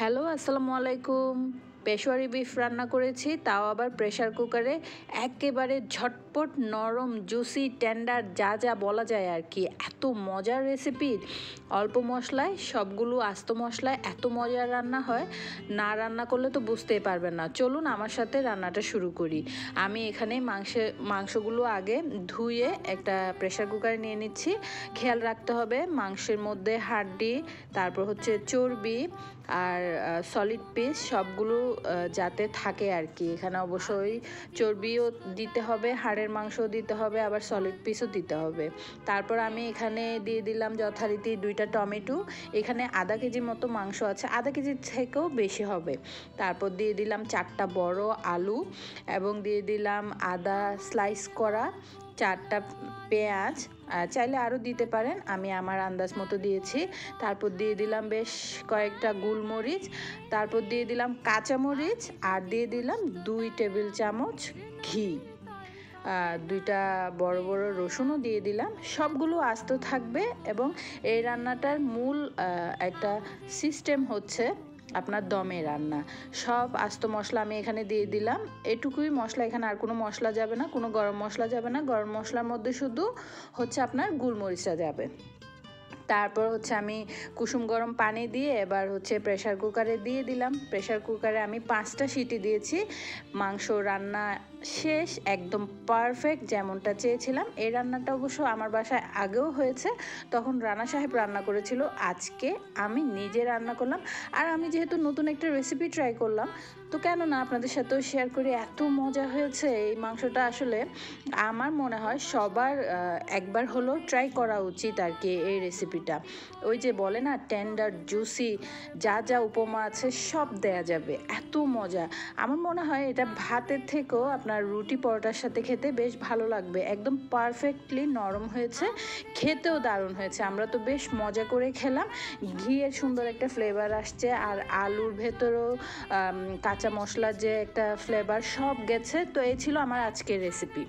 Hello, আসসালামু আলাইকুম। Peshawari beef রান্না করেছি, তাও আবার প্রেশার কুকারে। একেবারে ঝটপট, নরম, জুসি, টেন্ডার, যা যা বলা যায় আর কি। এত মজার রেসিপি, অল্প মশলায় সবগুলো আস্ত মশলায় এত মজার রান্না হয়, না রান্না করলে তো বুঝতেই পারবেন না। চলুন আমার সাথে রান্নাটা শুরু করি। আমি এখানে মাংসগুলো আগে ধুয়ে একটা প্রেশার কুকারে নিয়ে নিচ্ছি। খেয়াল রাখতে হবে মাংসের মধ্যে হাড্ডি, তারপর হচ্ছে চর্বি আর সলিড পিস সবগুলো যাতে থাকে আর কি। এখানে অবশ্যই চর্বিও দিতে হবে, হাড়ের মাংসও দিতে হবে, আবার সলিড পিসও দিতে হবে। তারপর আমি এখানে দিয়ে দিলাম যথারীতি 2টা টমেটো। এখানে আধা কেজির মতো মাংস আছে, আধা কেজির থেকেও বেশি হবে। তারপর দিয়ে দিলাম 4টা বড় আলু এবং দিয়ে দিলাম আদা স্লাইস করা, 4টা পেঁয়াজ, চাইলে আরও দিতে পারেন, আমি আমার আন্দাজ মতো দিয়েছি। তারপর দিয়ে দিলাম বেশ কয়েকটা গোলমরিচ, তারপর দিয়ে দিলাম কাঁচামরিচ, আর দিয়ে দিলাম 2 টেবিল চামচ ঘি, 2টা বড় বড় রসুনও দিয়ে দিলাম। সবগুলো আস্ত থাকবে এবং এই রান্নাটার মূল একটা সিস্টেম হচ্ছে আপনার দমে রান্না। সব আস্ত মশলা আমি এখানে দিয়ে দিলাম, এটুকুই মশলা, এখানে আর কোনো মশলা যাবে না, কোনো গরম মশলা যাবে না। গরম মশলার মধ্যে শুধু হচ্ছে আপনার গোলমরিচটা যাবে। তারপর হচ্ছে আমি কুসুম গরম পানি দিয়ে এবার হচ্ছে প্রেশার কুকারে দিয়ে দিলাম। প্রেশার কুকারে আমি 5টা সিটি দিয়েছি। মাংস রান্না শেষ, একদম পারফেক্ট যেমনটা চেয়েছিলাম। এই রান্নাটা অবশ্য আমার বাসায় আগেও হয়েছে, তখন রানা সাহেব রান্না করেছিল। আজকে আমি নিজে রান্না করলাম, আর আমি যেহেতু নতুন একটা রেসিপি ট্রাই করলাম, তো কেন না আপনাদের সাথেও শেয়ার করি। এত মজা হয়েছে এই মাংসটা, আসলে আমার মনে হয় সবার একবার হলেও ট্রাই করা উচিত আর কি এই রেসিপিটা। ওই যে বলে না, টেন্ডার, জুসি, যা যা উপমা আছে সব দেয়া যাবে, এত মজা। আমার মনে হয় এটা ভাতের থেকেও আপনার রুটি পরোটার সাথে খেতে বেশ ভালো লাগবে। একদম পারফেক্টলি নরম হয়েছে, খেতেও দারুণ হয়েছে। আমরা তো বেশ মজা করে খেলাম, ঘিয়ের সুন্দর একটা ফ্লেভার আসছে, আর আলুর ভেতরেও কাঁচা মশলার যে একটা ফ্লেভার সব গেছে। তো এই ছিল আমার আজকের রেসিপি।